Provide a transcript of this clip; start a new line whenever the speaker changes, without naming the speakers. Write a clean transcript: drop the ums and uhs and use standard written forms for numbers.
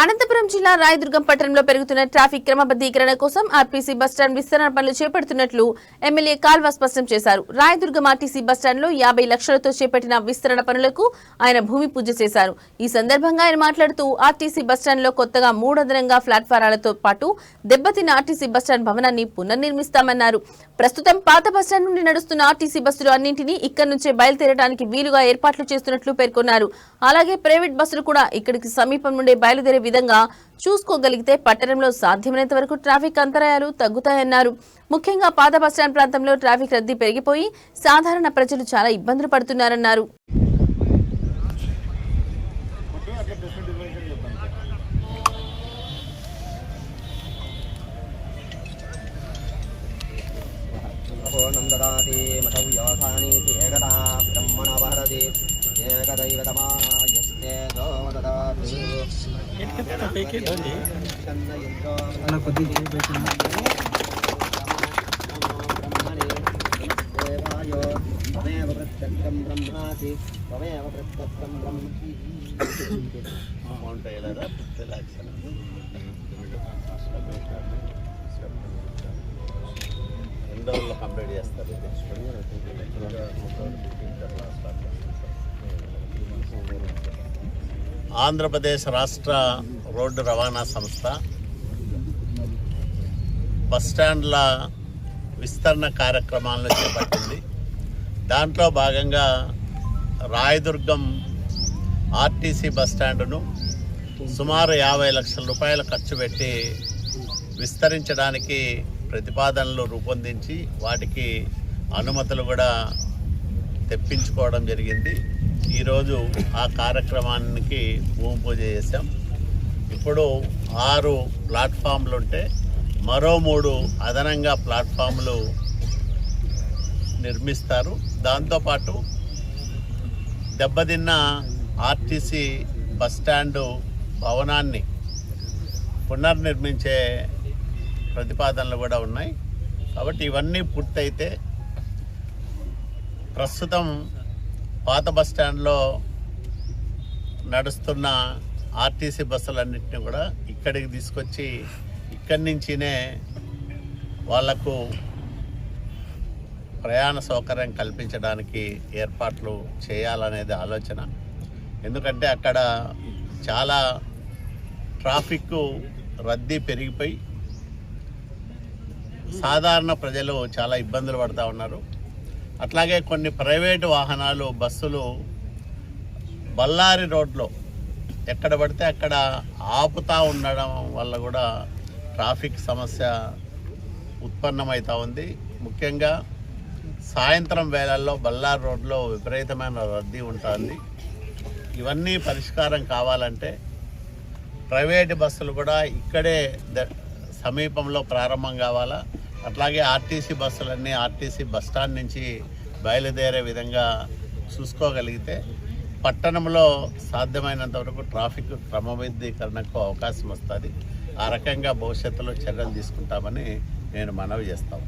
అనంతపురం జిల్లా రాయదుర్గం పట్టణంలో పెరుగుతున్న ట్రాఫిక్ క్రమబద్ధీకరణ కోసం ఆర్టీసీ బస్టాండ్ విస్తరణ పనులు చేపడుతున్నట్లు ఎమ్మెల్యే కాల్వ స్పష్టం చేశారు. రాయదుర్గం ఆర్టీసీ బస్టాండ్లో 50 లక్షలతో చేపట్టిన విస్తరణ పనులకు ఆయన భూమి పూజ చేశారు. ఈ సందర్భంగా ఆయన మాట్లాడుతూ ఆర్టీసీ బస్టాండ్లో కొత్తగా 3 అదనంగా ప్లాట్ఫారాలతో పాటు దెబ్బతిన్న ఆర్టీసీ బస్టాండ్ భవనాన్ని పునర్నిర్మిస్తామన్నారు. ప్రస్తుతం పాత బస్టాండ్ నుండి నడుస్తున్న ఆర్టీసీ బస్సులు అన్నింటినీ ఇక్కడి నుంచే బయలుదేరడానికి వీలుగా ఏర్పాట్లు చేస్తున్నట్లు పేర్కొన్నారు. అలాగే ప్రైవేట్ బస్సులు కూడా ఇక్కడికి సమీపం నుండే బయలుదేరే విధంగా చూసుకోగలిగితే పట్టణంలో సాధ్యమైనంత వరకు ట్రాఫిక్ అంతరాయాలు తగ్గుతాయన్నారు. ముఖ్యంగా పాత బస్టాండ్ ప్రాంతంలో ట్రాఫిక్ రద్దీ పెరిగిపోయి సాధారణ ప్రజలు చాలా ఇబ్బందులు పడుతున్నారన్నారు.
కంప్లీట్ చేస్తారు. ఆంధ్రప్రదేశ్ రాష్ట్ర రోడ్డు రవాణా సంస్థ బస్టాండ్ల విస్తరణ కార్యక్రమాలను చేపట్టింది. దాంట్లో భాగంగా రాయదుర్గం ఆర్టీసీ బస్టాండును సుమారు 50 లక్షల రూపాయల ఖర్చు పెట్టి విస్తరించడానికి ప్రతిపాదనలు రూపొందించి వాటికి అనుమతులు కూడా తెప్పించుకోవడం జరిగింది. ఈరోజు ఆ కార్యక్రమానికి భూమి పూజ చేశాం. ఇప్పుడు 6 ప్లాట్ఫామ్లు ఉంటే మరో 3 అదనంగా ప్లాట్ఫామ్లు నిర్మిస్తారు. దాంతోపాటు దెబ్బతిన్న ఆర్టీసీ బస్టాండు భవనాన్ని పునర్నిర్మించే ప్రతిపాదనలు కూడా ఉన్నాయి. కాబట్టి ఇవన్నీ పూర్తయితే ప్రస్తుతం పాత బస్టాండ్లో నడుస్తున్న ఆర్టీసీ బస్సులన్నింటినీ కూడా ఇక్కడికి తీసుకొచ్చి ఇక్కడి నుంచినే వాళ్లకు ప్రయాణ సౌకర్యం కల్పించడానికి ఏర్పాట్లు చేయాలనేది ఆలోచన. ఎందుకంటే అక్కడ చాలా ట్రాఫిక్ రద్దీ పెరిగిపోయి సాధారణ ప్రజలు చాలా ఇబ్బందులు పడుతూ ఉన్నారు. అట్లాగే కొన్ని ప్రైవేటు వాహనాలు బస్సులు బళ్ళారి రోడ్లో ఎక్కడ పడితే అక్కడ ఆపుతూ ఉండడం వల్ల కూడా ట్రాఫిక్ సమస్య ఉత్పన్నమవుతూ ఉంది. ముఖ్యంగా సాయంత్రం వేళల్లో బళ్ళారి రోడ్లో విపరీతమైన రద్దీ ఉంటుంది. ఇవన్నీ పరిష్కారం కావాలంటే ప్రైవేటు బస్సులు కూడా ఇక్కడే సమీపంలో ప్రారంభం కావాలా. అట్లాగే ఆర్టీసీ బస్సులన్నీ ఆర్టీసీ బస్టాండ్ నుంచి బయలుదేరే విధంగా చూసుకోగలిగితే పట్టణంలో సాధ్యమైనంత వరకు ట్రాఫిక్ క్రమబద్ధీకరణకు అవకాశం వస్తుంది. ఆ రకంగా భవిష్యత్తులో చర్యలు తీసుకుంటామని నేను మనవి చేస్తాను.